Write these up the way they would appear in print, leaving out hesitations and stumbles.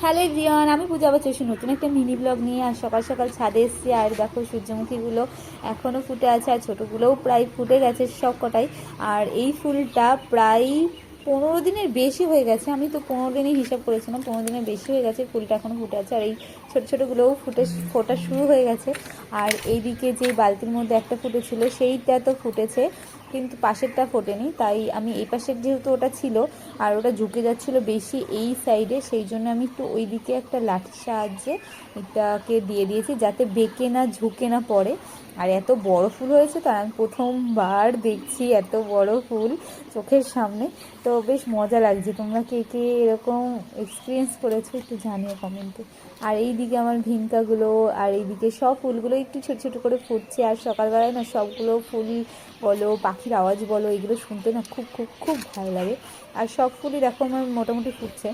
Hello everyone, আমি পূজা বচসী নতুন একটা মিনি ব্লগ নিয়ে আর সকাল সকাল ছাদে এসেছি। আর দেখো সূর্যমুখীগুলো এখনও ফুটে আছে আর ছোটোগুলোও প্রায় ফুটে গেছে সব কটাই। আর এই ফুলটা প্রায় 15 দিনের বেশি হয়ে গেছে, আমি তো 15 দিনই হিসাব করেছিলাম, 15 দিনের বেশি হয়ে গেছে, ফুলটা এখনও ফুটে আছে। আর এই ছোটো ছোটোগুলোও ফোটা শুরু হয়ে গেছে। আর এইদিকে যে বালতির মধ্যে একটা ফুটেছিল সেইটা তো ফুটেছে, কিন্তু পাশেরটা ফোটেনি। তাই আমি এই পাশের, যেহেতু ওটা ছিল আর ওটা ঝুঁকে যাচ্ছিলো বেশি এই সাইডে, সেই জন্য আমি একটু ওই দিকে একটা লাঠির সাহায্যে এটাকে দিয়ে দিয়েছি যাতে বেঁকে না ঝুঁকে না পড়ে। আর এত বড় ফুল হয়েছে, তার আমি প্রথমবার দেখছি এত বড় ফুল চোখের সামনে। তো বেশ মজা লাগছে। তোমরা কে কে এরকম এক্সপিরিয়েন্স করেছো একটু জানিও কমেন্টে। আর এই দিকে আমার ভিঙ্কাগুলো আর এইদিকে সব ফুলগুলো একটু ছোটো ছোটো করে ফুটছে। আর সকালবেলায় না সবগুলো ফুল বলো, পাখির আওয়াজ বলো, এগুলো শুনতে না খুব খুব খুব ভালো লাগে। আর সব ফুলই দেখো আমার মোটামুটি ফুটছে।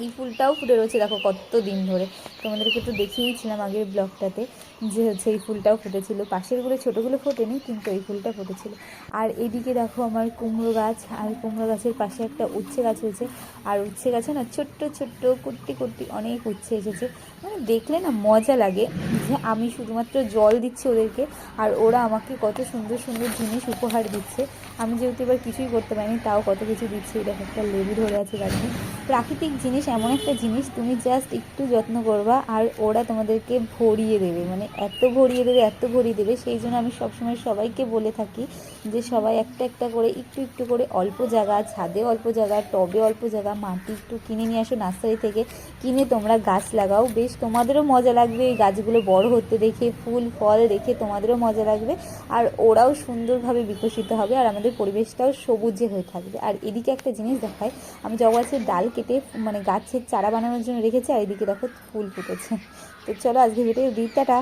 এই ফুলটাও ফুটে রয়েছে দেখো কত দিন ধরে, তোমাদেরকে তো দেখিয়েছিলাম আগের ব্লগটাতে যে হচ্ছে এই ফুলটাও ফুটেছিল। পাশেরগুলো ছোটোগুলো ফোটেনি, কিন্তু এই ফুলটা ফুটেছিল। আর এদিকে দেখো আমার কুমড়ো গাছ, আর কুমড়ো গাছের পাশে একটা উচ্ছে গাছ হয়েছে। আর উচ্ছে গাছে না ছোট্ট ছোট্ট কুট্টি কুট্টি অনেক উচ্ছে এসেছে। মানে দেখলে না মজা লাগে যে আমি শুধুমাত্র জল দিচ্ছি ওদেরকে আর ওরা আমাকে কত সুন্দর সুন্দর জিনিস উপহার দিচ্ছে। আমি যেহেতু এবার কিছুই করতে পারিনি, তাও কত কিছু দিচ্ছি। দেখো একটা লেবু ধরে আছে গাছে। প্রাকৃতিক জিনিস এমন একটা জিনিস, তুমি জাস্ট একটু যত্ন করবা আর ওরা তোমাদেরকে ভরিয়ে দেবে, মানে এত ভরিয়ে দেবে এত ভরিয়ে দেবে। সেই জন্য আমি সবসময় সবাইকে বলে থাকি যে সবাই একটা একটা করে একটু একটু করে অল্প জায়গা, ছাদে অল্প জায়গা, টবে অল্প জায়গা, মাটি একটু কিনে নিয়ে আসো নার্সারি থেকে, কিনে তোমরা গাছ লাগাও। বেশ তোমাদেরও মজা লাগবে এই গাছগুলো বড় হতে দেখে, ফুল ফল দেখে তোমাদেরও মজা লাগবে। আর ওরাও সুন্দরভাবে বিকশিত হবে আর আমাদের পরিবেশটাও সবুজে হয়ে থাকবে। আর এদিকে একটা জিনিস দেখায়, আমি জবা গাছের ডাল কেটে মানে গাছের চারা বানানোর জন্য রেখেছি, আর এদিকে দেখো ফুল ফুটেছে। তো চলো আজকে ভিডিও দিই, টাটা।